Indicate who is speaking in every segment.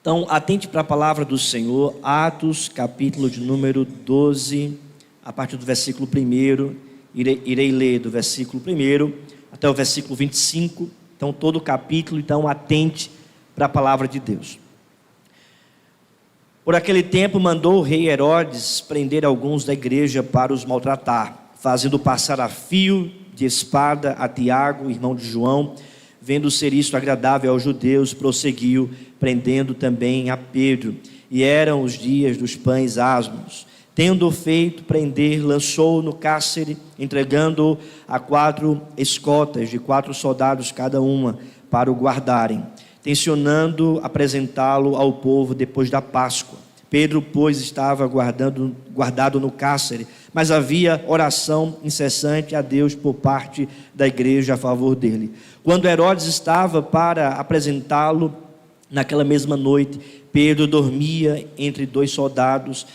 Speaker 1: Então, atente para a palavra do Senhor, Atos, capítulo de número 12, a partir do versículo 1, irei ler do versículo 1 até o versículo 25, então todo o capítulo, então atente para a palavra de Deus. Por aquele tempo mandou o rei Herodes prender alguns da igreja para os maltratar, fazendo passar a fio de espada a Tiago, irmão de João. Vendo ser isto agradável aos judeus, prosseguiu, prendendo também a Pedro. E eram os dias dos pães asmos. Tendo feito prender, lançou-o no cárcere, entregando-o a 4 escotas de 4 soldados cada uma, para o guardarem, tencionando apresentá-lo ao povo depois da Páscoa. Pedro, pois, estava guardado no cárcere, mas havia oração incessante a Deus por parte da igreja a favor dele. Quando Herodes estava para apresentá-lo, naquela mesma noite, Pedro dormia entre 2 soldados,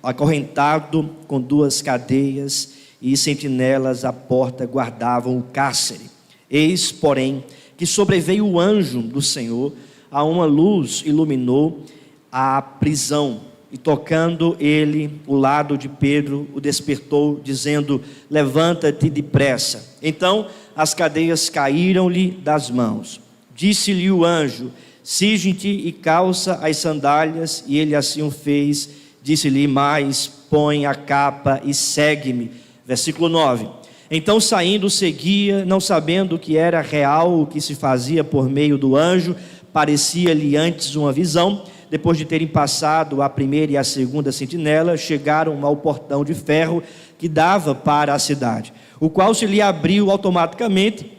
Speaker 1: acorrentado com 2 cadeias, e sentinelas à porta guardavam o cárcere. Eis, porém, que sobreveio o anjo do Senhor, a uma luz iluminou a prisão, e tocando ele o lado de Pedro, o despertou, dizendo: levanta-te depressa. Então as cadeias caíram-lhe das mãos. Disse-lhe o anjo: cinge-te e calça as sandálias, e ele assim o fez. Disse-lhe mais: põe a capa e segue-me. Versículo 9. Então saindo seguia, não sabendo que era real o que se fazia por meio do anjo, parecia-lhe antes uma visão. Depois de terem passado a primeira e a segunda sentinela, chegaram ao portão de ferro que dava para a cidade, o qual se lhe abriu automaticamente,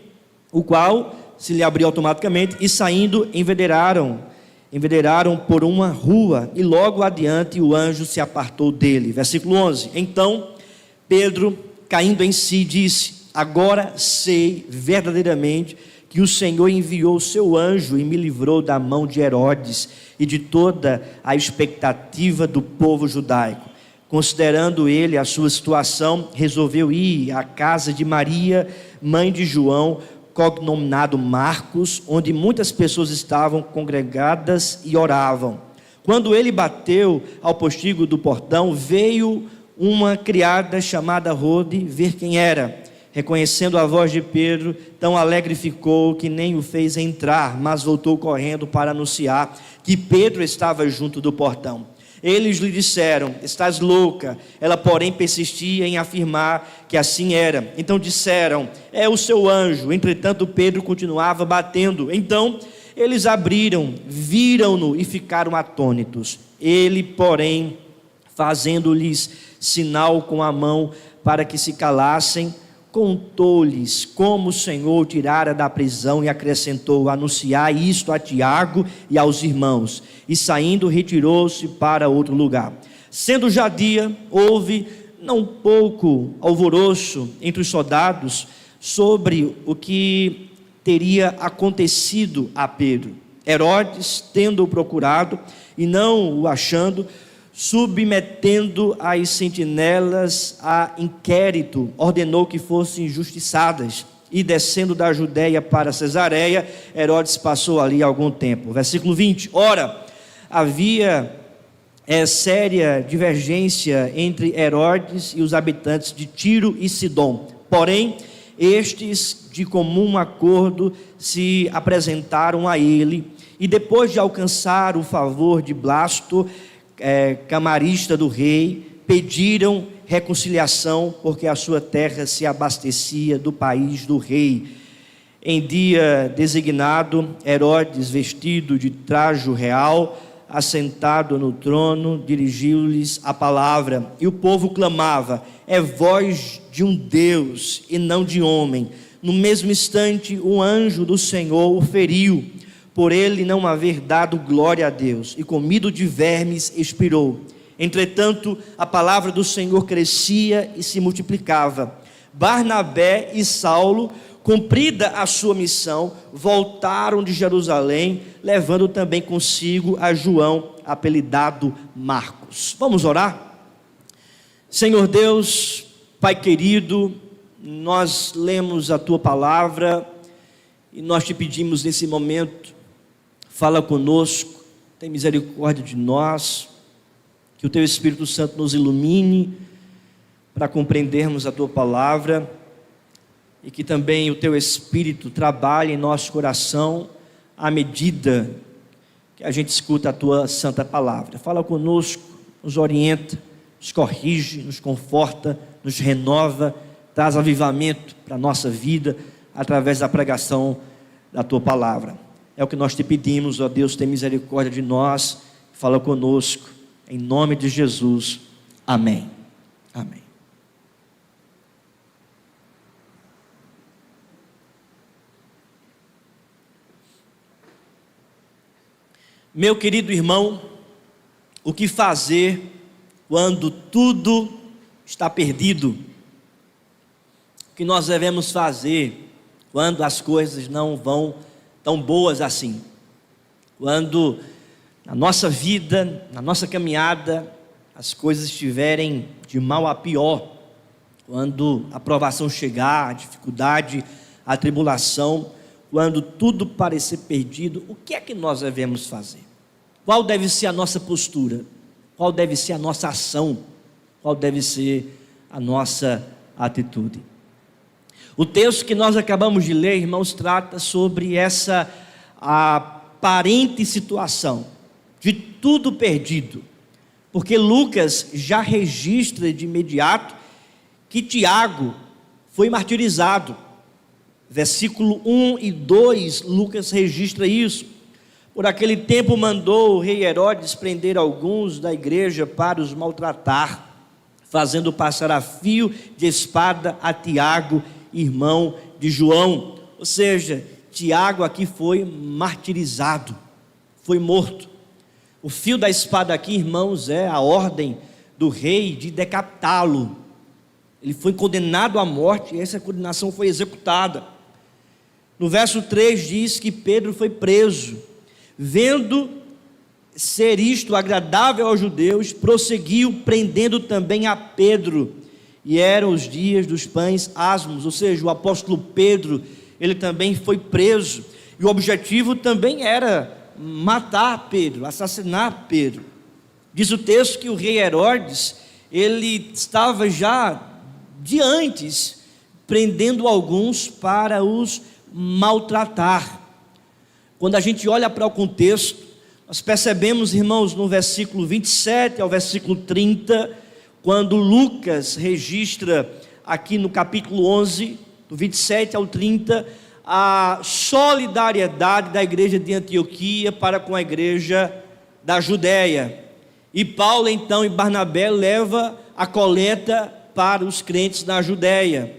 Speaker 1: e saindo enveredaram por uma rua, e logo adiante o anjo se apartou dele. Versículo 11. Então Pedro, caindo em si, disse: agora sei verdadeiramente que o Senhor enviou o seu anjo e me livrou da mão de Herodes e de toda a expectativa do povo judaico. Considerando ele a sua situação, resolveu ir à casa de Maria, mãe de João, cognominado Marcos, onde muitas pessoas estavam congregadas e oravam. Quando ele bateu ao postigo do portão, veio uma criada chamada Rode ver quem era. Reconhecendo a voz de Pedro, tão alegre ficou que nem o fez entrar, mas voltou correndo para anunciar que Pedro estava junto do portão. Eles lhe disseram: estás louca. Ela, porém, persistia em afirmar que assim era. Então disseram: é o seu anjo. Entretanto, Pedro continuava batendo. Então eles abriram, viram-no e ficaram atônitos. Ele, porém, fazendo-lhes sinal com a mão para que se calassem, contou-lhes como o Senhor o tirara da prisão, e acrescentou: anunciai isto a Tiago e aos irmãos. E saindo, retirou-se para outro lugar. Sendo já dia, houve não pouco alvoroço entre os soldados sobre o que teria acontecido a Pedro. Herodes, tendo-o procurado e não o achando, submetendo as sentinelas a inquérito, ordenou que fossem injustiçadas. E descendo da Judeia para Cesareia, Herodes passou ali algum tempo. Versículo 20. Ora, havia séria divergência entre Herodes e os habitantes de Tiro e Sidom. Porém, estes de comum acordo se apresentaram a ele, e depois de alcançar o favor de Blasto, camarista do rei, pediram reconciliação, porque a sua terra se abastecia do país do rei. Em dia designado, Herodes, vestido de trajo real, assentado no trono, dirigiu-lhes a palavra, e o povo clamava: é voz de um Deus e não de homem. No mesmo instante, o anjo do Senhor o feriu, por ele não haver dado glória a Deus, e comido de vermes expirou. Entretanto, a palavra do Senhor crescia e se multiplicava. Barnabé e Saulo, cumprida a sua missão, voltaram de Jerusalém, levando também consigo a João, apelidado Marcos. Vamos orar? Senhor Deus, Pai querido, nós lemos a Tua palavra e nós te pedimos nesse momento: Fala conosco, tem misericórdia de nós, que o Teu Espírito Santo nos ilumine para compreendermos a Tua palavra e que também o Teu Espírito trabalhe em nosso coração à medida que a gente escuta a Tua santa palavra. Fala conosco, nos orienta, nos corrige, nos conforta, nos renova, traz avivamento para a nossa vida através da pregação da Tua palavra. É o que nós te pedimos, ó Deus, tem misericórdia de nós, fala conosco, em nome de Jesus, amém. Amém. Meu querido irmão, o que fazer quando tudo está perdido? O que nós devemos fazer quando as coisas não vão tão boas assim? Quando na nossa vida, na nossa caminhada, as coisas estiverem de mal a pior, quando a provação chegar, a dificuldade, a tribulação, quando tudo parecer perdido, o que é que nós devemos fazer? Qual deve ser a nossa postura? Qual deve ser a nossa ação? Qual deve ser a nossa atitude? O texto que nós acabamos de ler, irmãos, trata sobre essa aparente situação de tudo perdido, porque Lucas já registra de imediato que Tiago foi martirizado. Versículo 1 e 2, Lucas registra isso. Por aquele tempo mandou o rei Herodes prender alguns da igreja para os maltratar, fazendo passar a fio de espada a Tiago, irmão de João. Ou seja, Tiago aqui foi martirizado, foi morto. O fio da espada aqui, irmãos, é a ordem do rei de decapitá-lo. Ele foi condenado à morte e essa condenação foi executada. No verso 3 diz que Pedro foi preso. Vendo ser isto agradável aos judeus, prosseguiu prendendo também a Pedro. E eram os dias dos pães asmos, ou seja, o apóstolo Pedro, ele também foi preso, e o objetivo também era matar Pedro, assassinar Pedro. Diz o texto que o rei Herodes, ele estava já de antes, prendendo alguns para os maltratar. Quando a gente olha para o contexto, nós percebemos, irmãos, no versículo 27 ao versículo 30, quando Lucas registra aqui no capítulo 11, do 27 ao 30, a solidariedade da igreja de Antioquia para com a igreja da Judéia. E Paulo então e Barnabé leva a coleta para os crentes na Judéia.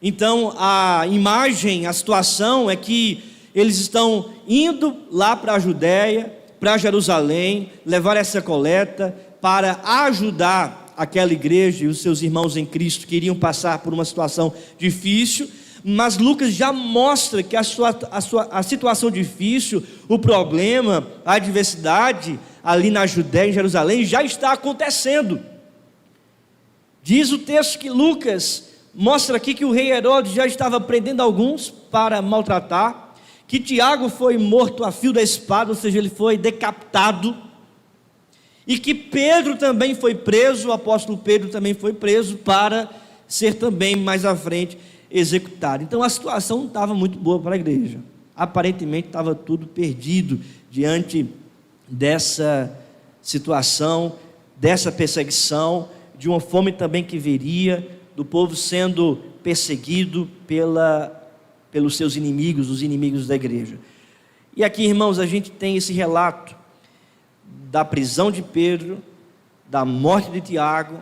Speaker 1: Então a imagem, a situação é que eles estão indo lá para a Judéia, para Jerusalém, levar essa coleta para ajudar aquela igreja e os seus irmãos em Cristo que iriam passar por uma situação difícil. Mas Lucas já mostra que a situação difícil, o problema, a adversidade ali na Judéia, em Jerusalém, já está acontecendo. Diz o texto que Lucas mostra aqui que o rei Herodes já estava prendendo alguns para maltratar, que Tiago foi morto a fio da espada, ou seja, ele foi decapitado, e que Pedro também foi preso, o apóstolo Pedro também foi preso para ser também mais à frente executado. Então a situação não estava muito boa para a igreja, aparentemente estava tudo perdido diante dessa situação, dessa perseguição, de uma fome também que viria, do povo sendo perseguido pelos seus inimigos, os inimigos da igreja. E aqui, irmãos, a gente tem esse relato da prisão de Pedro, da morte de Tiago,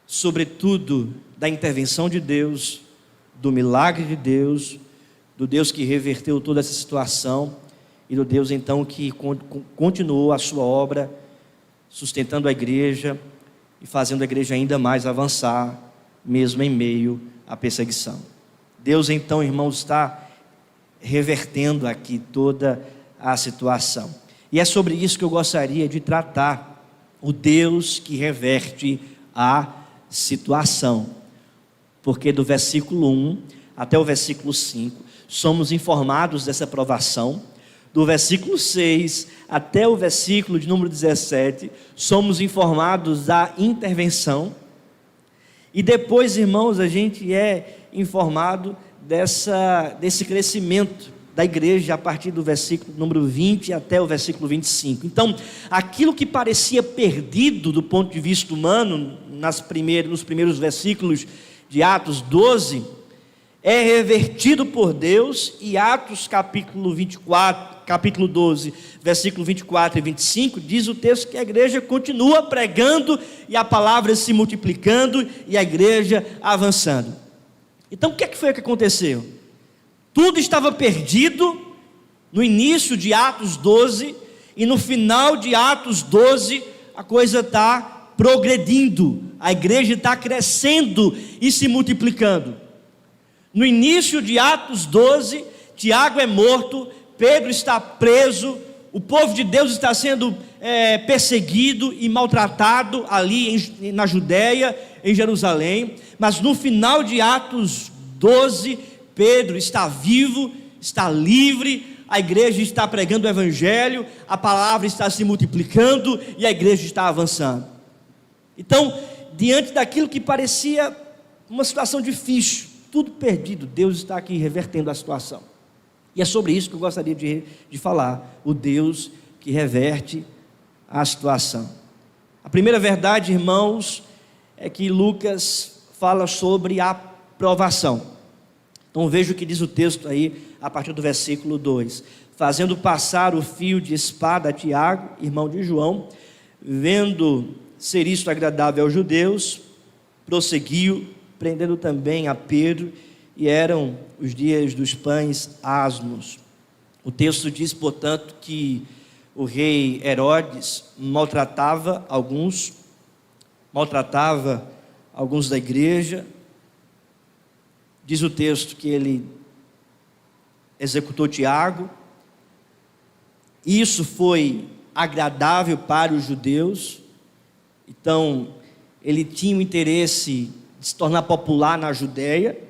Speaker 1: sobretudo da intervenção de Deus, do milagre de Deus, do Deus que reverteu toda essa situação, e do Deus então que continuou a sua obra, sustentando a igreja e fazendo a igreja ainda mais avançar, mesmo em meio à perseguição. Deus então, irmãos, está revertendo aqui toda a situação. E é sobre isso que eu gostaria de tratar, o Deus que reverte a situação. Porque do versículo 1 até o versículo 5, somos informados dessa provação, do versículo 6 até o versículo de número 17, somos informados da intervenção. E depois, irmãos, a gente é informado desse crescimento da igreja a partir do versículo número 20 até o versículo 25. Então, aquilo que parecia perdido do ponto de vista humano, nos primeiros versículos de Atos 12, é revertido por Deus, e Atos capítulo 12, versículo 24 e 25, diz o texto que a igreja continua pregando, e a palavra se multiplicando, e a igreja avançando. Então, o que foi que aconteceu? Tudo estava perdido no início de Atos 12, e no final de Atos 12, a coisa está progredindo, a igreja está crescendo e se multiplicando. No início de Atos 12, Tiago é morto, Pedro está preso, o povo de Deus está sendo perseguido e maltratado ali na Judéia, em Jerusalém. Mas no final de Atos 12, Pedro está vivo, está livre, a igreja está pregando o evangelho, a palavra está se multiplicando e a igreja está avançando. Então, diante daquilo que parecia uma situação difícil, tudo perdido, Deus está aqui revertendo a situação. E é sobre isso que eu gostaria de falar, o Deus que reverte a situação. A primeira verdade, irmãos, é que Lucas fala sobre a provação. Então veja o que diz o texto aí, a partir do versículo 2. Fazendo passar o fio de espada a Tiago, irmão de João, vendo ser isto agradável aos judeus, prosseguiu, prendendo também a Pedro, e eram os dias dos pães asmos. O texto diz, portanto, que o rei Herodes maltratava alguns da igreja. Diz o texto que ele executou Tiago. Isso foi agradável para os judeus. Então, ele tinha o interesse de se tornar popular na Judéia.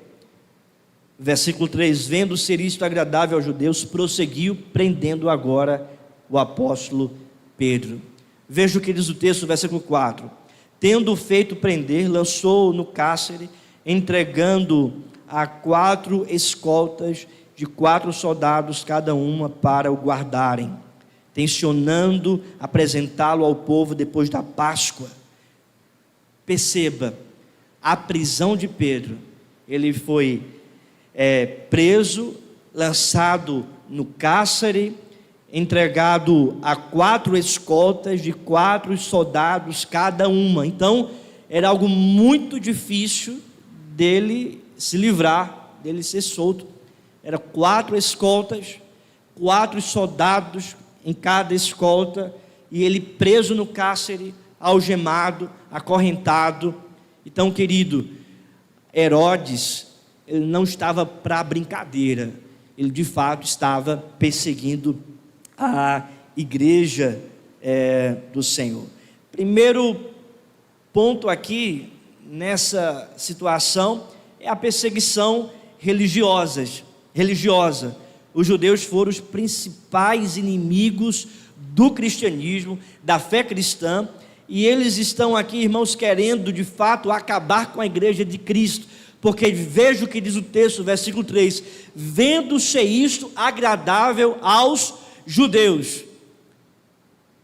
Speaker 1: Versículo 3, vendo ser isto agradável aos judeus, prosseguiu, prendendo agora o apóstolo Pedro. Veja o que diz o texto, versículo 4. Tendo feito prender, lançou-o no cárcere, entregando a 4 escoltas de 4 soldados cada uma para o guardarem, tencionando apresentá-lo ao povo depois da Páscoa. Perceba, a prisão de Pedro, ele foi preso, lançado no cárcere, entregado a 4 escoltas de 4 soldados cada uma. Então era algo muito difícil dele se livrar, dele ser solto. Era 4 escoltas, 4 soldados em cada escolta, e ele preso no cárcere, algemado, acorrentado. Então, querido, Herodes, ele não estava para brincadeira, ele de fato estava perseguindo a igreja do Senhor. Primeiro ponto aqui, nessa situação, é a perseguição religiosa. Os judeus foram os principais inimigos do cristianismo, da fé cristã, e eles estão aqui, irmãos, querendo de fato acabar com a igreja de Cristo, porque veja o que diz o texto, versículo 3, vendo ser isto agradável aos judeus.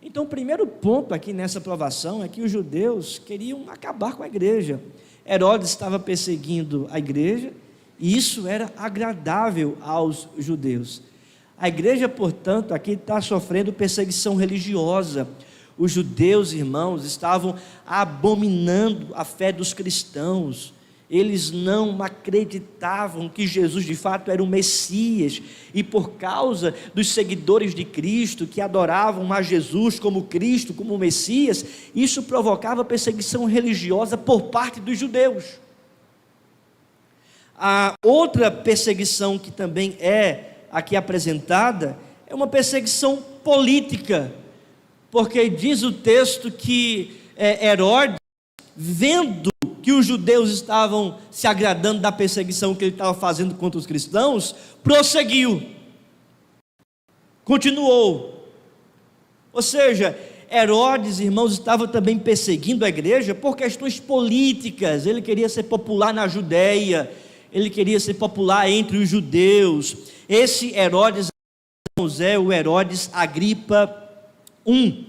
Speaker 1: Então o primeiro ponto aqui nessa provação é que os judeus queriam acabar com a igreja. Herodes estava perseguindo a igreja, e isso era agradável aos judeus. A igreja, portanto, aqui está sofrendo perseguição religiosa. Os judeus, irmãos, estavam abominando a fé dos cristãos. Eles não acreditavam que Jesus de fato era o Messias, e por causa dos seguidores de Cristo, que adoravam a Jesus como Cristo, como Messias, isso provocava perseguição religiosa por parte dos judeus. A outra perseguição que também é aqui apresentada é uma perseguição política, porque diz o texto que Herodes, vendo que os judeus estavam se agradando da perseguição que ele estava fazendo contra os cristãos, prosseguiu. continuou. Ou seja, Herodes, irmãos, estava também perseguindo a igreja por questões políticas. Ele queria ser popular na Judéia, ele queria ser popular entre os judeus. Esse Herodes é o Herodes Agripa I.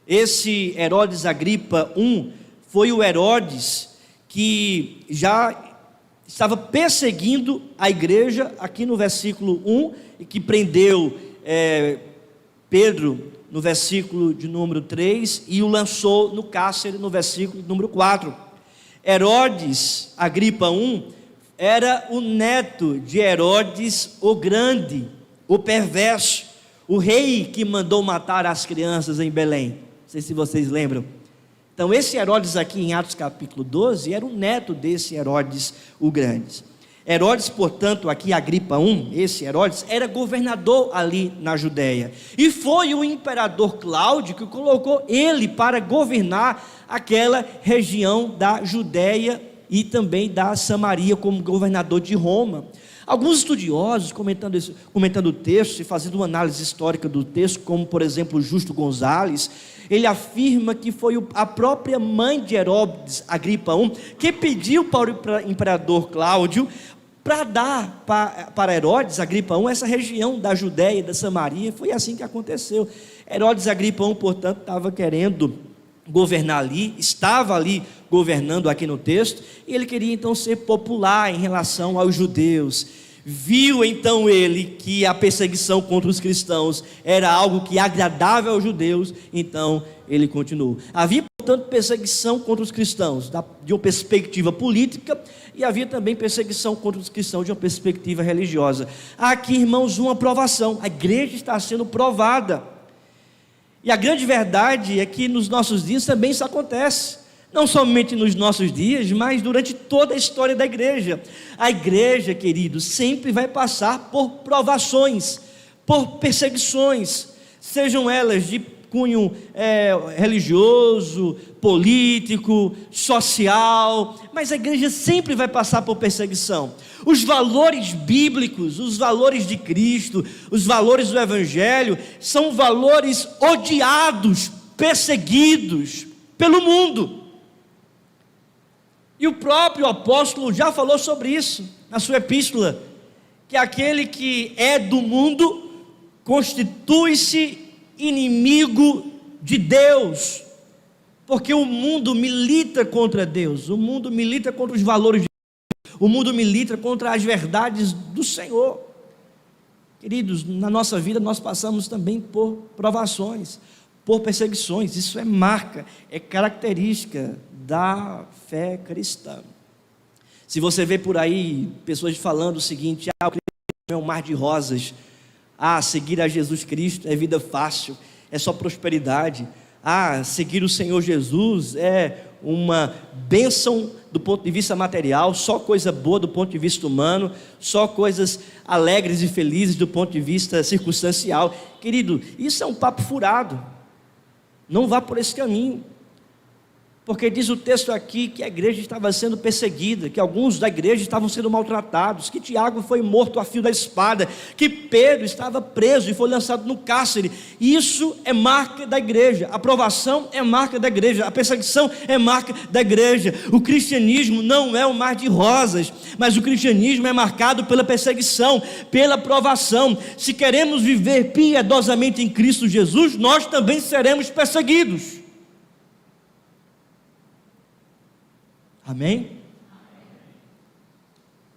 Speaker 1: Esse Herodes Agripa I foi o Herodes que já estava perseguindo a igreja, aqui no versículo 1, e que prendeu Pedro no versículo de número 3 e o lançou no cárcere no versículo de número 4. Herodes Agripa I era o neto de Herodes o Grande, o perverso, o rei que mandou matar as crianças em Belém. Não sei se vocês lembram. Então esse Herodes aqui em Atos capítulo 12 era o neto desse Herodes o Grande. Herodes, portanto, aqui Agripa I, esse Herodes, era governador ali na Judéia. E foi o imperador Cláudio que colocou ele para governar aquela região da Judéia e também da Samaria como governador de Roma. Alguns estudiosos, comentando o texto e fazendo uma análise histórica do texto, como por exemplo Justo Gonzalez, ele afirma que foi a própria mãe de Herodes Agripa I que pediu para o imperador Cláudio para dar para Herodes Agripa I essa região da Judéia e da Samaria. Foi assim que aconteceu. Herodes Agripa I, portanto, estava querendo governar ali, estava ali governando aqui no texto, e ele queria então ser popular em relação aos judeus. Viu então ele que a perseguição contra os cristãos era algo que agradava aos judeus, então ele continuou. Havia, portanto, perseguição contra os cristãos de uma perspectiva política, e havia também perseguição contra os cristãos de uma perspectiva religiosa. Aqui, irmãos, uma provação. A igreja está sendo provada. E a grande verdade é que nos nossos dias também isso acontece. Não somente nos nossos dias, mas durante toda a história da igreja. A igreja, queridos, sempre vai passar por provações, por perseguições, sejam elas de cunho religioso, político, social, mas a igreja sempre vai passar por perseguição. Os valores bíblicos, os valores de Cristo, os valores do Evangelho, são valores odiados, perseguidos pelo mundo. E o próprio apóstolo já falou sobre isso na sua epístola, que aquele que é do mundo constitui-se inimigo de Deus, porque o mundo milita contra Deus, o mundo milita contra os valores de Deus, o mundo milita contra as verdades do Senhor. Queridos, na nossa vida nós passamos também por provações, por perseguições. Isso é marca, é característica da fé cristã. Se você vê por aí pessoas falando o seguinte: o cristianismo é um mar de rosas, seguir a Jesus Cristo é vida fácil, é só prosperidade, seguir o Senhor Jesus é uma bênção do ponto de vista material, só coisa boa do ponto de vista humano, só coisas alegres e felizes do ponto de vista circunstancial. Querido, isso é um papo furado. Não vá por esse caminho, porque diz o texto aqui que a igreja estava sendo perseguida, que alguns da igreja estavam sendo maltratados, que Tiago foi morto a fio da espada, que Pedro estava preso e foi lançado no cárcere. Isso é marca da igreja, a provação é marca da igreja, a perseguição é marca da igreja. O cristianismo não é um mar de rosas, mas o cristianismo é marcado pela perseguição, pela provação. Se queremos viver piedosamente em Cristo Jesus, nós também seremos perseguidos. Amém?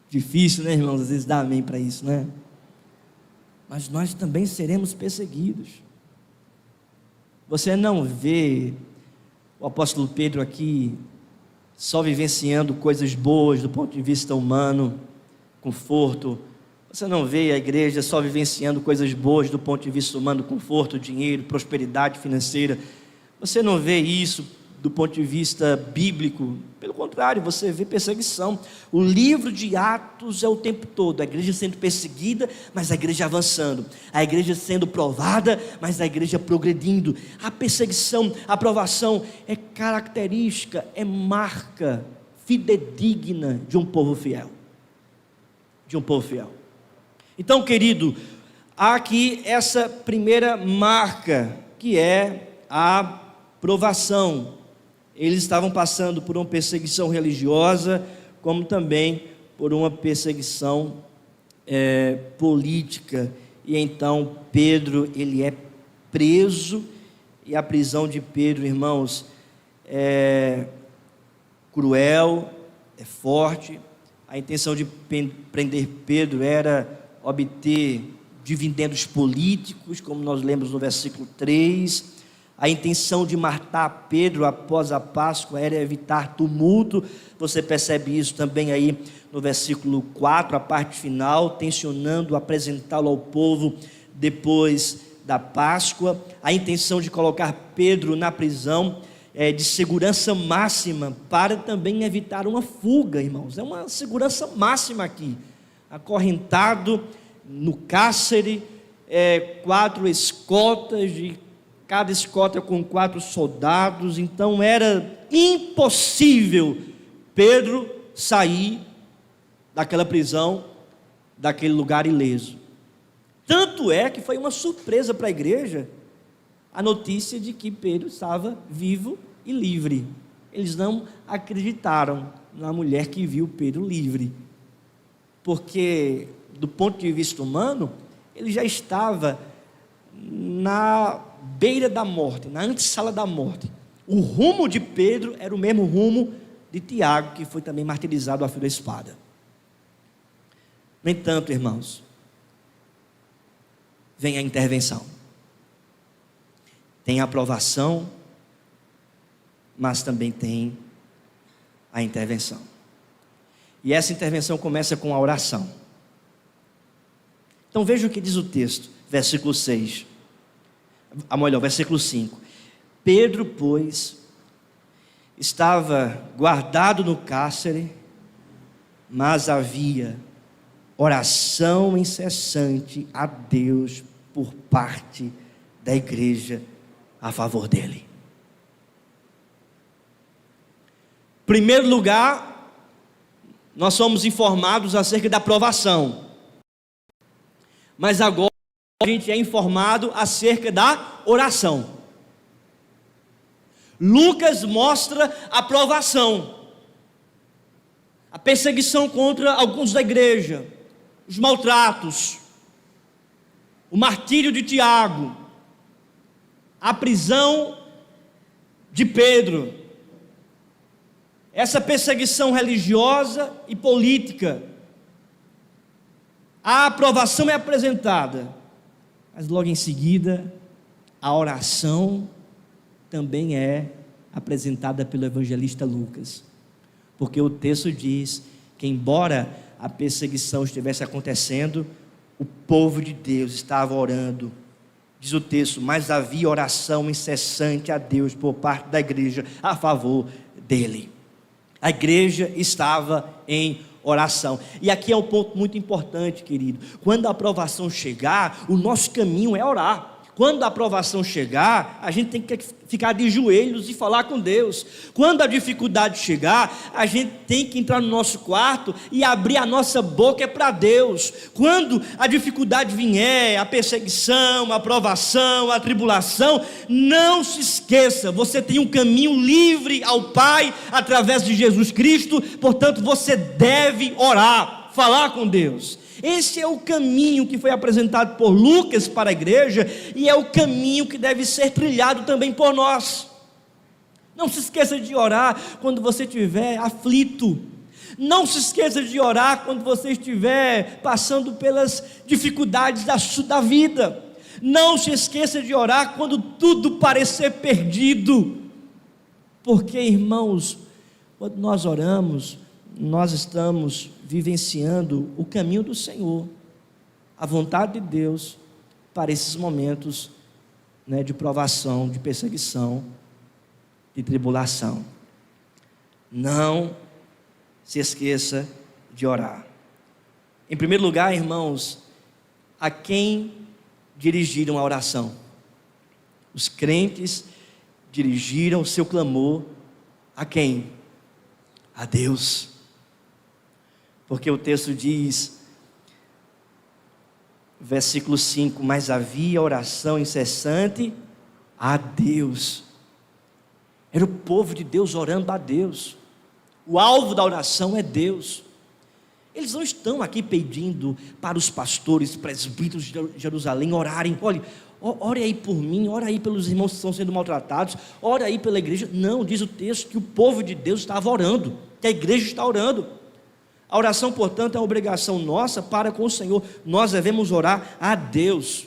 Speaker 1: Difícil, né, irmãos? Às vezes dá amém para isso, né? Mas nós também seremos perseguidos. Você não vê o apóstolo Pedro aqui só vivenciando coisas boas do ponto de vista humano, conforto. Você não vê a igreja só vivenciando coisas boas do ponto de vista humano, conforto, dinheiro, prosperidade financeira. Você não vê isso do ponto de vista bíblico. Pelo contrário, você vê perseguição. O livro de Atos é o tempo todo a igreja sendo perseguida, mas a igreja avançando, a igreja sendo provada, mas a igreja progredindo. A perseguição, a provação é característica, é marca fidedigna de um povo fiel, de um povo fiel. Então, querido, Há aqui essa primeira marca, que é a provação. Eles estavam passando por uma perseguição religiosa, como também por uma perseguição política. E então Pedro, ele é preso, e a prisão de Pedro, irmãos, é cruel, é forte. A intenção de prender Pedro era obter dividendos políticos, como nós lemos no versículo 3. A intenção de matar Pedro após a Páscoa era evitar tumulto. Você percebe isso também aí no versículo 4, a parte final, tensionando apresentá-lo ao povo depois da Páscoa. A intenção de colocar Pedro na prisão de segurança máxima, para também evitar uma fuga, irmãos. É uma segurança máxima aqui, acorrentado no cárcere, 4 escoltas, de cada escolta com 4 soldados. Então era impossível Pedro sair daquela prisão, daquele lugar ileso. Tanto é que foi uma surpresa para a igreja a notícia de que Pedro estava vivo e livre. Eles não acreditaram na mulher que viu Pedro livre, porque do ponto de vista humano, ele já estava na beira da morte, na antessala da morte. O rumo de Pedro era o mesmo rumo de Tiago, que foi também martirizado a fio da espada. No entanto, irmãos, vem a intervenção. Tem a aprovação, mas também tem a intervenção. E essa intervenção começa com a oração. Então veja o que diz o texto, versículo 6. Versículo 5. Pedro, pois, estava guardado no cárcere, mas havia oração incessante a Deus por parte da igreja a favor dele. Em primeiro lugar, nós somos informados acerca da provação, mas agora a gente é informado acerca da oração. Lucas mostra a provação, a perseguição contra alguns da igreja, os maltratos, o martírio de Tiago, a prisão de Pedro, essa perseguição religiosa e política. A aprovação é apresentada, mas logo em seguida a oração também é apresentada pelo evangelista Lucas, porque o texto diz que, embora a perseguição estivesse acontecendo, o povo de Deus estava orando. Diz o texto, mas havia oração incessante a Deus por parte da igreja a favor dele. A igreja estava em oração. E aqui é um ponto muito importante, querido. Quando a aprovação chegar, o nosso caminho é orar. Quando a aprovação chegar, a gente tem que ficar de joelhos e falar com Deus. Quando a dificuldade chegar, a gente tem que entrar no nosso quarto e abrir a nossa boca para Deus. Quando a dificuldade vier, a perseguição, a aprovação, a tribulação, não se esqueça, você tem um caminho livre ao Pai através de Jesus Cristo, portanto você deve orar, falar com Deus. Esse é o caminho que foi apresentado por Lucas para a igreja, e é o caminho que deve ser trilhado também por nós. Não se esqueça de orar quando você estiver aflito. Não se esqueça de orar quando você estiver passando pelas dificuldades da vida. Não se esqueça de orar quando tudo parecer perdido. Porque, irmãos, quando nós oramos, nós estamos vivenciando o caminho do Senhor, a vontade de Deus para esses momentos, de provação, de perseguição, de tribulação. Não se esqueça de orar. Em primeiro lugar, irmãos, a quem dirigiram a oração? Os crentes dirigiram o seu clamor a quem? A Deus. Porque o texto diz Versículo 5: mas havia oração incessante a Deus. Era o povo de Deus orando a Deus. O alvo da oração é Deus. Eles não estão aqui pedindo para os pastores, presbíteros de Jerusalém orarem. Olha, ore aí por mim, ore aí pelos irmãos que estão sendo maltratados, ore aí pela igreja. Não, diz o texto que o povo de Deus estava orando, que a igreja está orando. A oração, portanto, é uma obrigação nossa para com o Senhor. Nós devemos orar a Deus,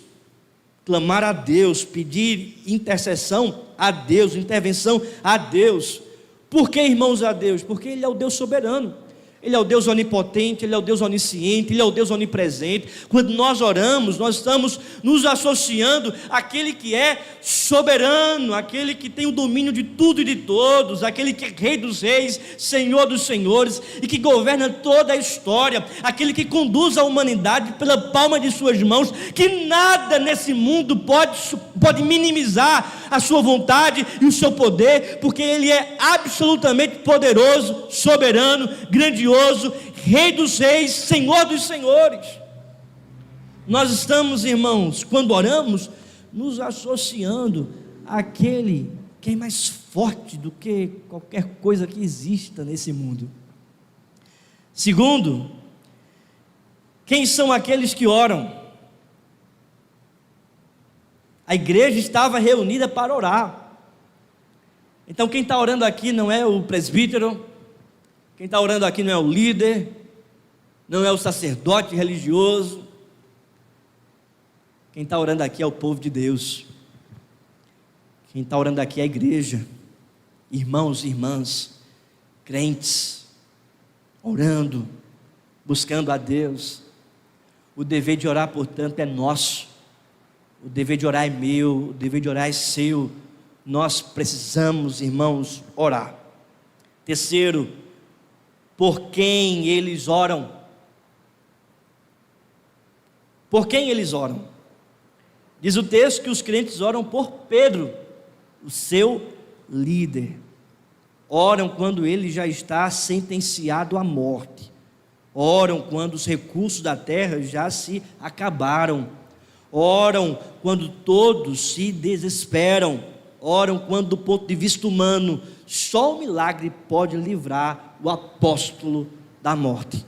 Speaker 1: clamar a Deus, pedir intercessão a Deus, intervenção a Deus. Por que, irmãos, a Deus? Porque Ele é o Deus soberano. Ele é o Deus onipotente, Ele é o Deus onisciente, Ele é o Deus onipresente. Quando nós oramos, nós estamos nos associando àquele que é soberano, aquele que tem o domínio de tudo e de todos, aquele que é Rei dos reis, Senhor dos senhores, e que governa toda a história, aquele que conduz a humanidade pela palma de suas mãos, que nada nesse mundo pode minimizar a sua vontade e o seu poder, porque Ele é absolutamente poderoso, soberano, grandioso, Rei dos reis, Senhor dos senhores. Nós estamos, irmãos, quando oramos, nos associando àquele que é mais forte do que qualquer coisa que exista nesse mundo. Segundo, quem são aqueles que oram? A igreja estava reunida para orar. Então quem está orando aqui não é o presbítero, quem está orando aqui não é o líder, não é o sacerdote religioso. Quem está orando aqui é o povo de Deus. Quem está orando aqui é a igreja, irmãos e irmãs, crentes, orando, buscando a Deus. O dever de orar, portanto, é nosso. O dever de orar é meu, o dever de orar é seu. Nós precisamos, irmãos, orar. Terceiro, por quem eles oram? Por quem eles oram? Diz o texto que os crentes oram por Pedro, o seu líder. Oram quando ele já está sentenciado à morte. Oram quando os recursos da terra já se acabaram. Oram quando todos se desesperam. Oram quando, do ponto de vista humano, só o milagre pode livrar o apóstolo da morte.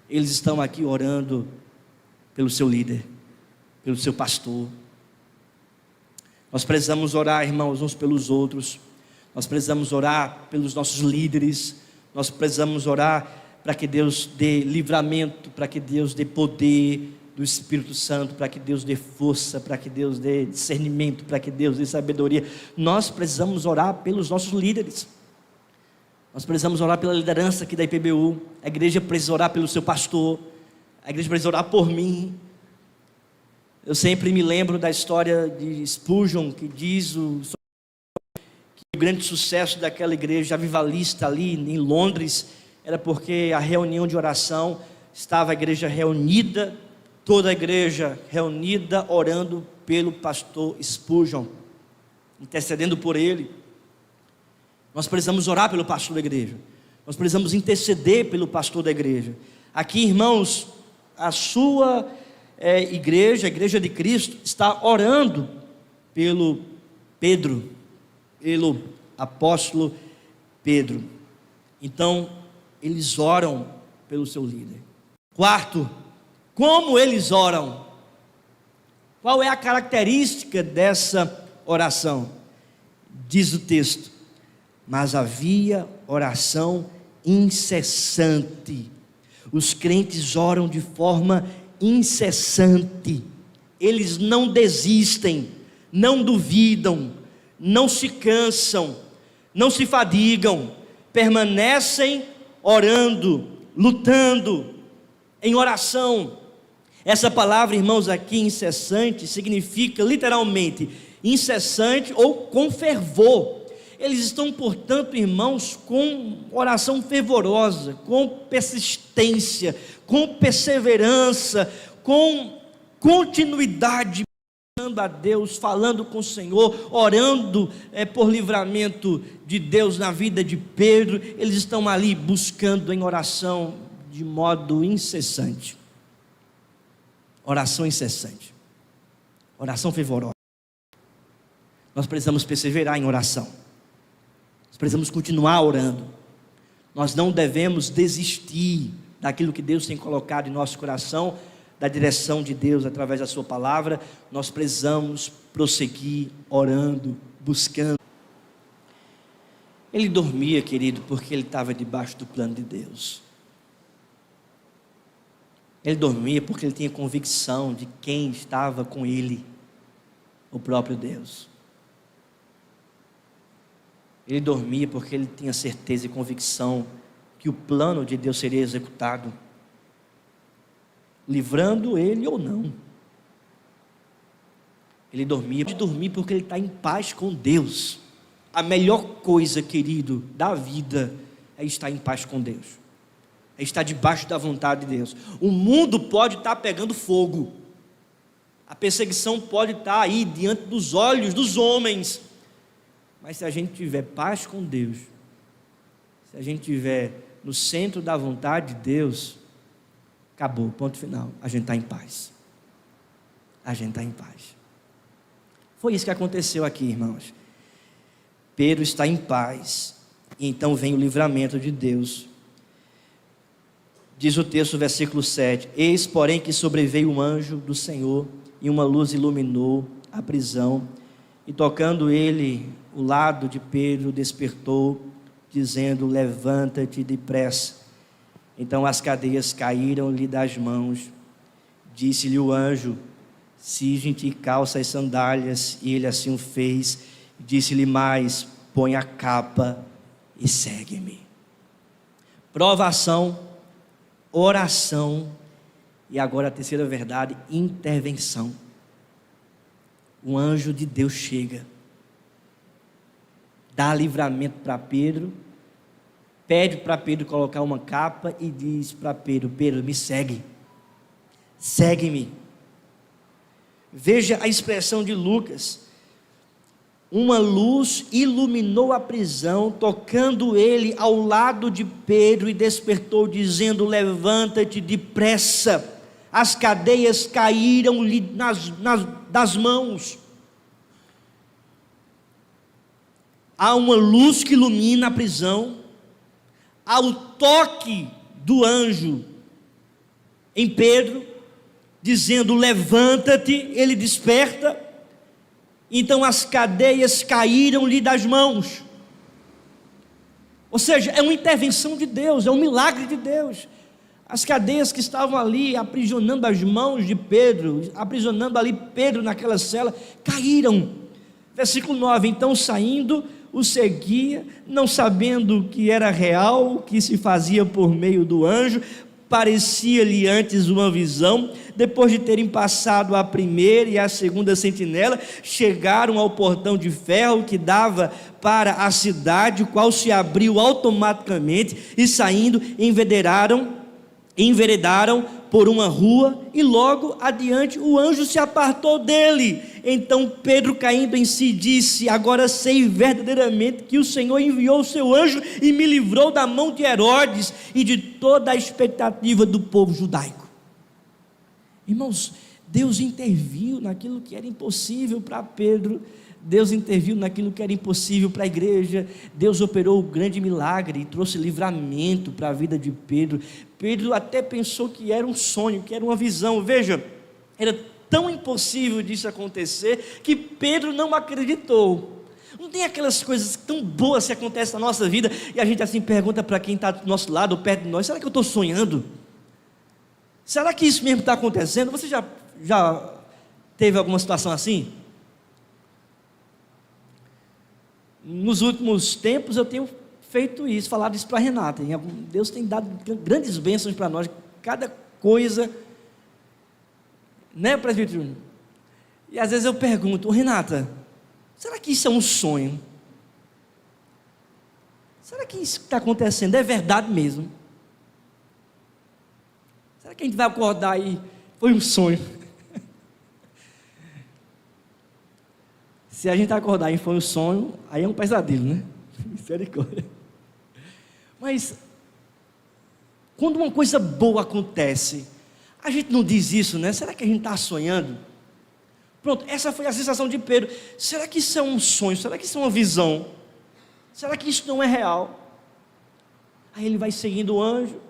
Speaker 1: Eles estão aqui orando pelo seu líder, pelo seu pastor. Nós precisamos orar, irmãos, uns pelos outros. Nós precisamos orar pelos nossos líderes. Nós precisamos orar para que Deus dê livramento, para que Deus dê poder do Espírito Santo, para que Deus dê força, para que Deus dê discernimento, para que Deus dê sabedoria. Nós precisamos orar pelos nossos líderes. Nós precisamos orar pela liderança aqui da IPBU. A igreja precisa orar pelo seu pastor. A igreja precisa orar por mim. Eu sempre me lembro da história de Spurgeon, que diz que o grande sucesso daquela igreja avivalista ali em Londres era porque a reunião de oração estava a igreja reunida, toda a igreja reunida, orando pelo pastor Spurgeon, intercedendo por ele. Nós precisamos orar pelo pastor da igreja. Nós precisamos interceder pelo pastor da igreja. Aqui, irmãos, a sua igreja, a igreja de Cristo, está orando pelo Pedro, pelo apóstolo Pedro. Então, eles oram pelo seu líder. Quarto, como eles oram? Qual é a característica dessa oração? Diz o texto: mas havia oração incessante. Os crentes oram de forma incessante. Eles não desistem, não duvidam, não se cansam, não se fadigam, permanecem orando, lutando em oração. Essa palavra, irmãos, aqui, incessante, significa literalmente incessante ou com fervor. Eles estão, portanto, irmãos, com oração fervorosa, com persistência, com perseverança, com continuidade, orando a Deus, falando com o Senhor, orando por livramento de Deus na vida de Pedro. Eles estão ali buscando em oração de modo incessante. Oração incessante. Oração fervorosa. Nós precisamos perseverar em oração. Nós precisamos continuar orando. Nós não devemos desistir daquilo que Deus tem colocado em nosso coração, da direção de Deus através da sua palavra. Nós precisamos prosseguir orando, buscando. Ele dormia, querido, porque ele estava debaixo do plano de Deus. Ele dormia porque ele tinha convicção de quem estava com ele, o próprio Deus. Ele dormia porque ele tinha certeza e convicção que o plano de Deus seria executado, livrando ele ou não. Ele dormia de dormir porque ele está em paz com Deus. A melhor coisa, querido, da vida é estar em paz com Deus, é estar debaixo da vontade de Deus. O mundo pode estar pegando fogo, a perseguição pode estar aí diante dos olhos dos homens, mas se a gente tiver paz com Deus, se a gente tiver no centro da vontade de Deus, acabou, ponto final, a gente está em paz. A gente está em paz. Foi isso que aconteceu aqui, irmãos. Pedro está em paz, e então vem o livramento de Deus. Diz o texto, versículo 7: eis, porém, que sobreveio um anjo do Senhor, e uma luz iluminou a prisão, e tocando ele o lado de Pedro, despertou, dizendo: levanta-te depressa. Então as cadeias caíram-lhe das mãos. Disse-lhe o anjo: cinge-te e calça as sandálias. E ele assim o fez. Disse-lhe mais: põe a capa e segue-me. Provação, oração e agora a terceira verdade, intervenção. O anjo de Deus chega, dá livramento para Pedro, pede para Pedro colocar uma capa e diz para Pedro: Pedro, me segue, segue-me. Veja a expressão de Lucas: uma luz iluminou a prisão, tocando ele ao lado de Pedro, e despertou, dizendo: levanta-te depressa. As cadeias caíram-lhe das mãos. Há uma luz que ilumina a prisão. Há o toque do anjo em Pedro, dizendo: levanta-te. Ele desperta. Então as cadeias caíram-lhe das mãos. Ou seja, é uma intervenção de Deus, é um milagre de Deus. As cadeias que estavam ali aprisionando as mãos de Pedro, aprisionando ali Pedro naquela cela, caíram. Versículo 9: então saindo, o seguia, não sabendo que era real, que se fazia por meio do anjo. Parecia-lhe antes uma visão. Depois de terem passado a primeira e a segunda sentinela, chegaram ao portão de ferro que dava para a cidade, o qual se abriu automaticamente, e saindo enveredaram por uma rua, e logo adiante o anjo se apartou dele. Então Pedro, caindo em si, disse: agora sei verdadeiramente que o Senhor enviou o seu anjo e me livrou da mão de Herodes e de toda a expectativa do povo judaico. Irmãos, Deus interviu naquilo que era impossível para Pedro. Deus interviu naquilo que era impossível para a igreja. Deus operou o grande milagre e trouxe livramento para a vida de Pedro. Pedro até pensou que era um sonho, que era uma visão. Veja, era tão impossível disso acontecer que Pedro não acreditou. Não tem aquelas coisas tão boas que acontecem na nossa vida e a gente assim pergunta para quem está do nosso lado ou perto de nós: será que eu estou sonhando? Será que isso mesmo está acontecendo? Você já teve alguma situação assim? Nos últimos tempos eu tenho feito isso, falado isso para a Renata. Deus tem dado grandes bênçãos para nós, cada coisa, né, presbítero? E às vezes eu pergunto: Renata, será que isso é um sonho? Será que isso que está acontecendo é verdade mesmo? Será que a gente vai acordar e foi um sonho? Se a gente acordar e foi um sonho, aí é um pesadelo, né? Misericórdia. Mas quando uma coisa boa acontece, A gente não diz isso, né? Será que a gente está sonhando? Pronto, essa foi a sensação de Pedro. Será que isso é um sonho? Será que isso é uma visão? Será que isso não é real? Aí ele vai seguindo o anjo,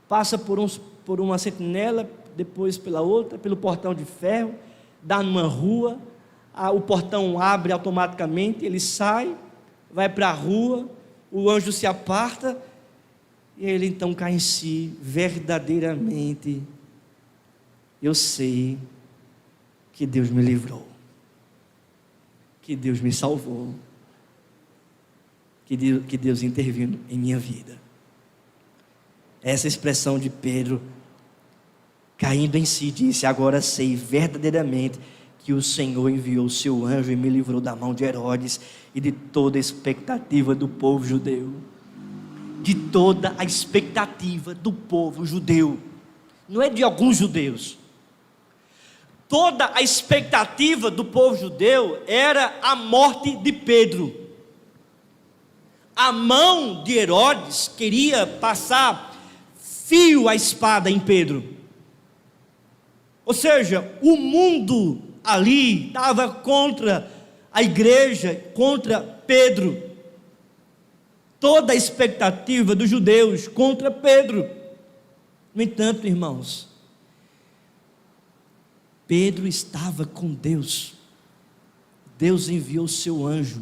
Speaker 1: passa por uma sentinela, depois pela outra, pelo portão de ferro, dá numa rua, o portão abre automaticamente, ele sai, vai para a rua, o anjo se aparta, e ele então cai em si, verdadeiramente, eu sei que Deus me livrou, que Deus me salvou, que Deus interviu em minha vida. Essa expressão de Pedro, caindo em si, disse: agora sei verdadeiramente que o Senhor enviou o seu anjo e me livrou da mão de Herodes e de toda a expectativa do povo judeu. De toda a expectativa do povo judeu, não é de alguns judeus. Toda a expectativa do povo judeu era a morte de Pedro. A mão de Herodes queria passar fio a espada em Pedro. Ou seja, o mundo ali estava contra a igreja, contra Pedro. Toda a expectativa dos judeus contra Pedro. No entanto, irmãos, Pedro estava com Deus. Deus enviou o seu anjo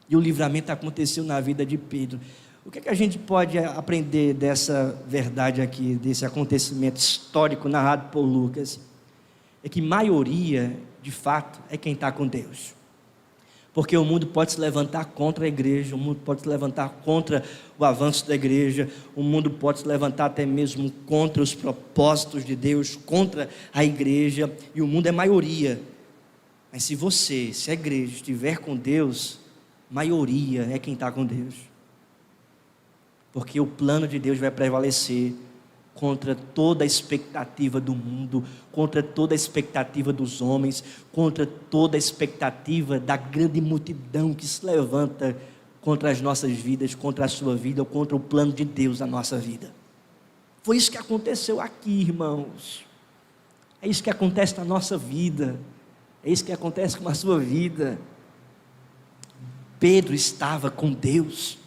Speaker 1: e o livramento aconteceu na vida de Pedro. O que é que a gente pode aprender dessa verdade aqui, desse acontecimento histórico narrado por Lucas? É que maioria, de fato, é quem está com Deus. Porque o mundo pode se levantar contra a igreja, o mundo pode se levantar contra o avanço da igreja, o mundo pode se levantar até mesmo contra os propósitos de Deus, contra a igreja, e o mundo é maioria. Mas se você, se a igreja estiver com Deus, maioria é quem está com Deus. Porque o plano de Deus vai prevalecer contra toda a expectativa do mundo, contra toda a expectativa dos homens, contra toda a expectativa da grande multidão que se levanta contra as nossas vidas, contra a sua vida, ou contra o plano de Deus na nossa vida. Foi isso que aconteceu aqui, irmãos. É isso que acontece na nossa vida, é isso que acontece com a sua vida. Pedro estava com Deus.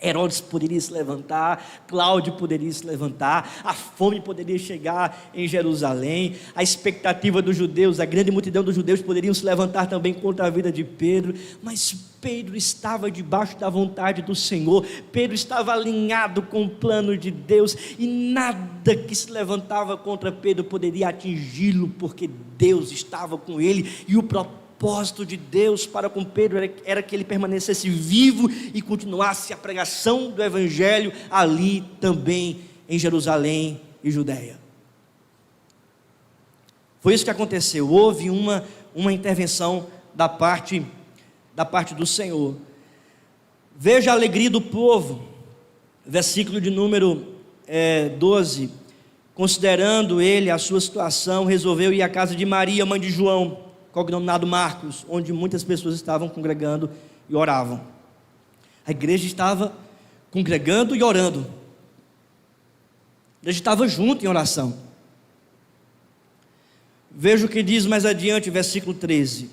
Speaker 1: Herodes poderia se levantar, Cláudio poderia se levantar, a fome poderia chegar em Jerusalém, a expectativa dos judeus, a grande multidão dos judeus poderiam se levantar também contra a vida de Pedro, mas Pedro estava debaixo da vontade do Senhor, Pedro estava alinhado com o plano de Deus, e nada que se levantava contra Pedro poderia atingi-lo, porque Deus estava com ele, e o propósito de Deus para com Pedro era que ele permanecesse vivo e continuasse a pregação do Evangelho ali também em Jerusalém e Judeia. Foi isso que aconteceu. Houve uma intervenção da parte do Senhor. Veja a alegria do povo, versículo de número 12. Considerando ele a sua situação, resolveu ir à casa de Maria, mãe de João, cognominado Marcos, onde muitas pessoas estavam congregando e oravam. A igreja estava congregando e orando. A igreja estava junto em oração. Veja o que diz mais adiante, versículo 13.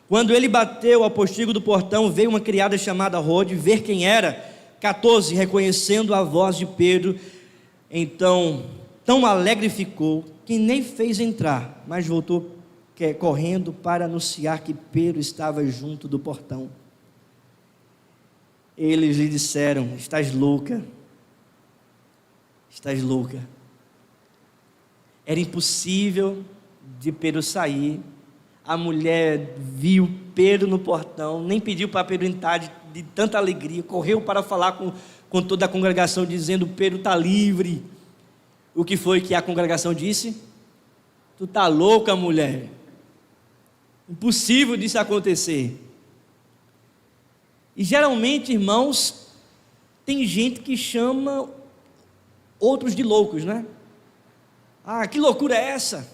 Speaker 1: Quando ele bateu ao postigo do portão, veio uma criada chamada Rode ver quem era. 14, reconhecendo a voz de Pedro, então tão alegre ficou que nem fez entrar, mas voltou correndo para anunciar que Pedro estava junto do portão. Eles lhe disseram: estás louca, estás louca. Era impossível de Pedro sair. A mulher viu Pedro no portão, nem pediu para Pedro entrar de tanta alegria, correu para falar com toda a congregação, dizendo: Pedro está livre. O que foi que a congregação disse? Tu está louca, mulher. Impossível disso acontecer. E geralmente, irmãos, tem gente que chama outros de loucos, né? Ah, que loucura é essa?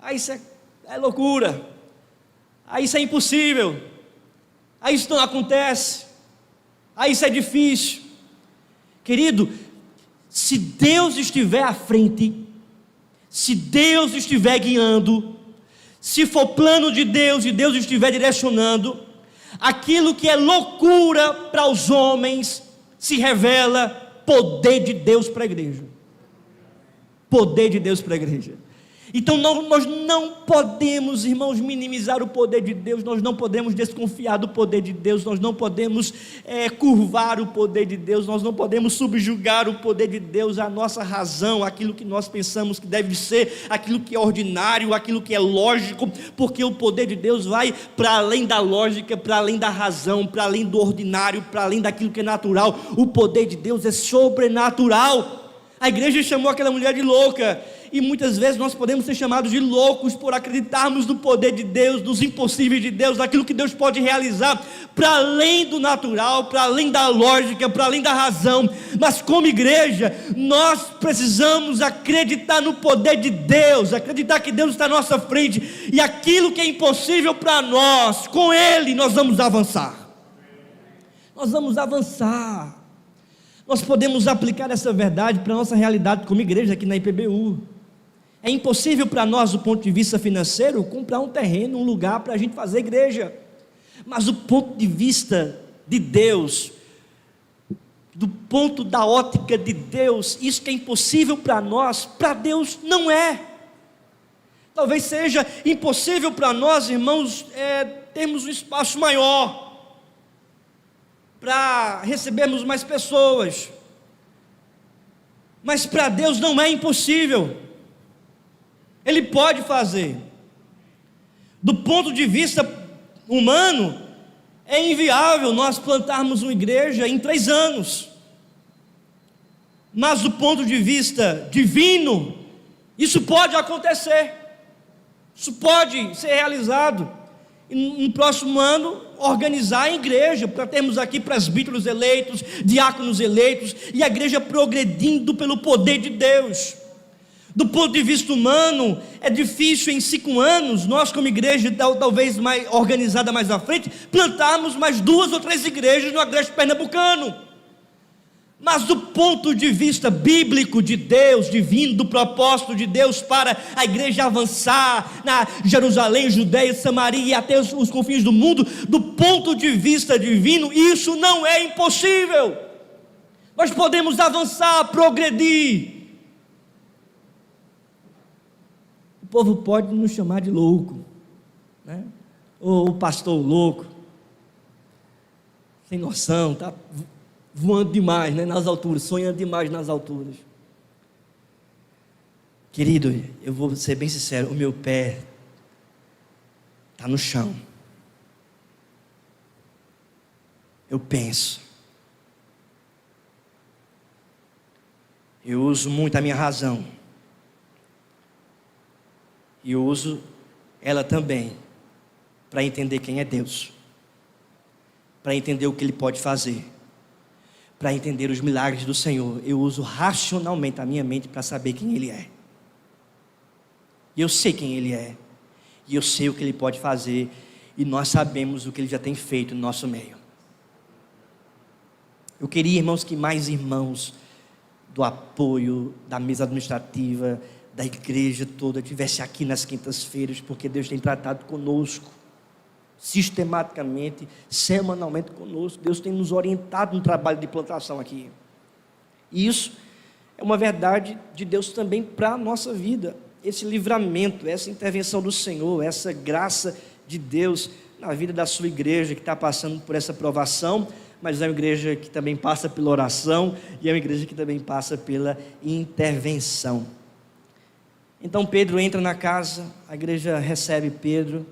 Speaker 1: Ah, isso é loucura. Ah, isso é impossível. Ah, isso não acontece. Ah, isso é difícil. Querido, se Deus estiver à frente, Se Deus estiver guiando, se for plano de Deus e Deus estiver direcionando, aquilo que é loucura para os homens se revela poder de Deus para a igreja. Poder de Deus para a igreja. Então nós não podemos, irmãos, minimizar o poder de Deus, nós não podemos desconfiar do poder de Deus, nós não podemos curvar o poder de Deus, nós não podemos subjugar o poder de Deus à nossa razão, aquilo que nós pensamos que deve ser, aquilo que é ordinário, aquilo que é lógico, porque o poder de Deus vai para além da lógica, para além da razão, para além do ordinário, para além daquilo que é natural. O poder de Deus é sobrenatural. A igreja chamou aquela mulher de louca, e muitas vezes nós podemos ser chamados de loucos por acreditarmos no poder de Deus, nos impossíveis de Deus, naquilo que Deus pode realizar, para além do natural, para além da lógica, para além da razão. Mas como igreja, nós precisamos acreditar no poder de Deus, acreditar que Deus está à nossa frente, e aquilo que é impossível para nós, com Ele nós vamos avançar. Nós vamos avançar. Nós podemos aplicar essa verdade para a nossa realidade como igreja aqui na IPBU. É impossível para nós, do ponto de vista financeiro, comprar um terreno, um lugar para a gente fazer igreja. Mas do ponto de vista de Deus, do ponto da ótica de Deus, isso que é impossível para nós, para Deus não é. Talvez seja impossível para nós, irmãos, termos um espaço maior, para recebermos mais pessoas. Mas para Deus não é impossível. Ele pode fazer. Do ponto de vista humano, é inviável nós plantarmos uma igreja em 3 anos. Mas do ponto de vista divino, isso pode acontecer. Isso pode ser realizado. E no próximo ano, organizar a igreja, para termos aqui presbíteros eleitos, diáconos eleitos, e a igreja progredindo pelo poder de Deus. Do ponto de vista humano, é difícil em 5 anos, nós como igreja, talvez mais organizada mais à frente, plantarmos mais 2 ou 3 igrejas no agreste pernambucano. Mas do ponto de vista bíblico de Deus, divino, do propósito de Deus para a igreja avançar na Jerusalém, Judeia, Samaria e até os confins do mundo, do ponto de vista divino, isso não é impossível. Nós podemos avançar, progredir. O povo pode nos chamar de louco, né? Ou o pastor louco, sem noção, está voando demais, né, nas alturas, sonhando demais nas alturas. Querido, eu vou ser bem sincero, o meu pé está no chão. Eu penso, eu uso muito a minha razão, e eu uso ela também para entender quem é Deus, para entender o que Ele pode fazer, para entender os milagres do Senhor. Eu uso racionalmente a minha mente para saber quem Ele é. E eu sei quem Ele é, e eu sei o que Ele pode fazer, e nós sabemos o que Ele já tem feito no nosso meio. Eu queria, irmãos, que mais irmãos do apoio, da mesa administrativa, da igreja toda estivesse aqui nas quintas-feiras, porque Deus tem tratado conosco, sistematicamente, semanalmente conosco. Deus tem nos orientado no trabalho de plantação aqui. E isso é uma verdade de Deus também para a nossa vida. Esse livramento, essa intervenção do Senhor, essa graça de Deus na vida da sua igreja que está passando por essa provação, mas é uma igreja que também passa pela oração, e é uma igreja que também passa pela intervenção. Então Pedro entra na casa, a igreja recebe Pedro.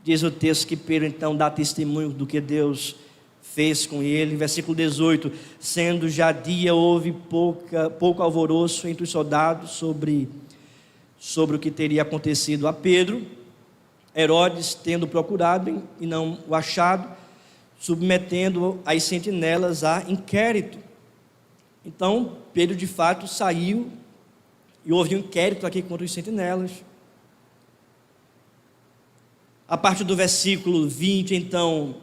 Speaker 1: Diz o texto que Pedro então dá testemunho do que Deus fez com ele. Versículo 18: sendo já dia, houve pouco alvoroço entre os soldados sobre o que teria acontecido a Pedro. Herodes, tendo procurado e não o achado, submetendo as sentinelas a inquérito. Então Pedro de fato saiu, e houve um inquérito aqui contra os sentinelas. A partir do versículo 20, então,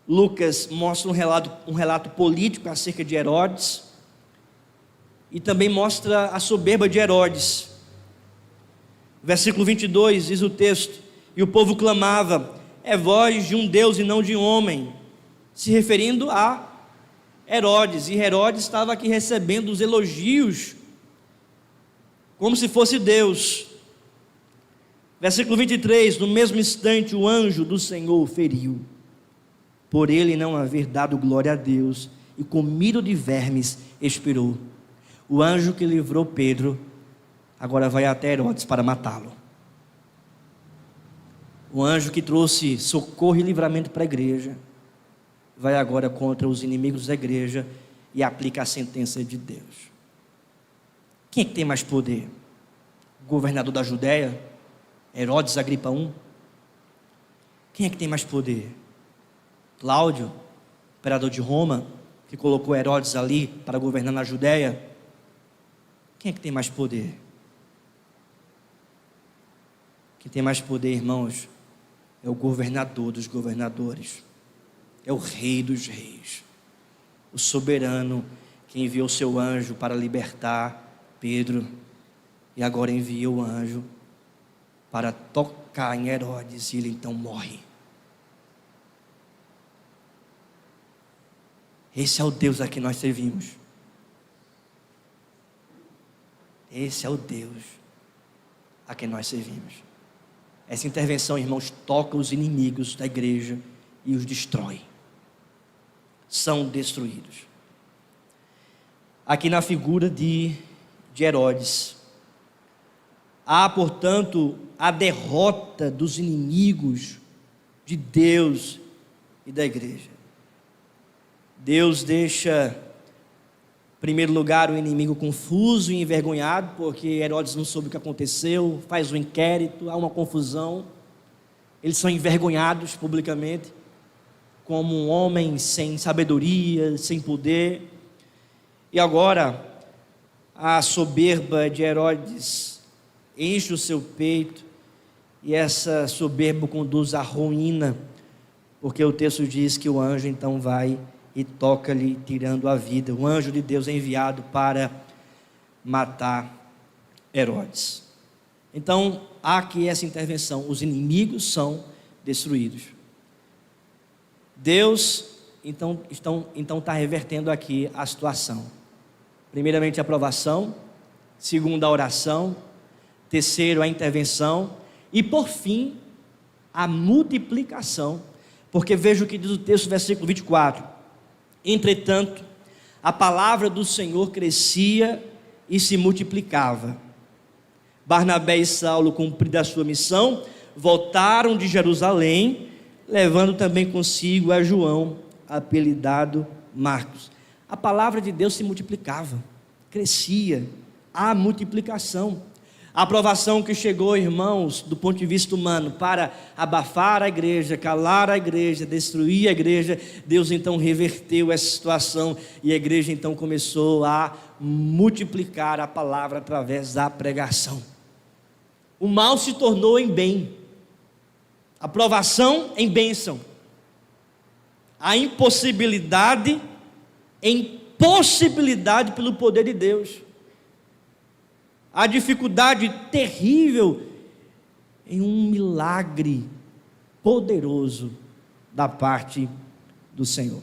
Speaker 1: Lucas mostra um relato político acerca de Herodes, e também mostra a soberba de Herodes, Versículo 22 diz o texto: e o povo clamava: é voz de um Deus e não de homem, se referindo a Herodes. E Herodes estava aqui recebendo os elogios como se fosse Deus. Versículo 23: no mesmo instante o anjo do Senhor o feriu, por ele não haver dado glória a Deus, e comido de vermes expirou. O anjo que livrou Pedro agora vai até Herodes para matá-lo. O anjo que trouxe socorro e livramento para a igreja vai agora contra os inimigos da igreja e aplica a sentença de Deus. Quem é que tem mais poder? O governador da Judéia, Herodes Agripa I? Quem é que tem mais poder? Cláudio, imperador de Roma, que colocou Herodes ali para governar na Judéia? Quem é que tem mais poder? Quem tem mais poder, irmãos, é o governador dos governadores, é o rei dos reis, o soberano que enviou seu anjo para libertar Pedro, e agora envia o anjo para tocar em Herodes, e ele então morre. Esse é o Deus a quem nós servimos. Esse é o Deus a quem nós servimos. Essa intervenção, irmãos, toca os inimigos da igreja e os destrói. São destruídos. Aqui na figura de Herodes, há, portanto, a derrota dos inimigos de Deus e da igreja. Deus deixa, em primeiro lugar, o inimigo confuso e envergonhado, porque Herodes não soube o que aconteceu, faz um inquérito, há uma confusão, eles são envergonhados publicamente, como um homem sem sabedoria, sem poder. E agora, a soberba de Herodes enche o seu peito, e essa soberba conduz à ruína, porque o texto diz que o anjo então vai e toca-lhe, tirando a vida. O anjo de Deus é enviado para matar Herodes. Então, há aqui essa intervenção, os inimigos são destruídos. Deus, então está revertendo aqui a situação. Primeiramente a aprovação, segundo a oração, terceiro a intervenção, e por fim, a multiplicação, porque veja o que diz o texto, versículo 24: entretanto, a palavra do Senhor crescia e se multiplicava. Barnabé e Saulo, cumprida a sua missão, voltaram de Jerusalém, levando também consigo a João, apelidado Marcos. A palavra de Deus se multiplicava, crescia, a multiplicação. A aprovação que chegou, irmãos, do ponto de vista humano, para abafar a igreja, calar a igreja, destruir a igreja, Deus então reverteu essa situação, e a igreja então começou a multiplicar a palavra através da pregação. O mal se tornou em bem, a aprovação em bênção, a impossibilidade em possibilidade pelo poder de Deus, a dificuldade terrível em um milagre poderoso da parte do Senhor.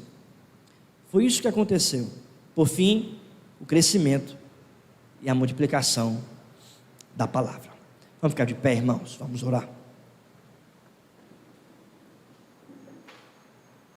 Speaker 1: Foi isso que aconteceu. Por fim, o crescimento e a multiplicação da palavra. Vamos ficar de pé, irmãos, vamos orar.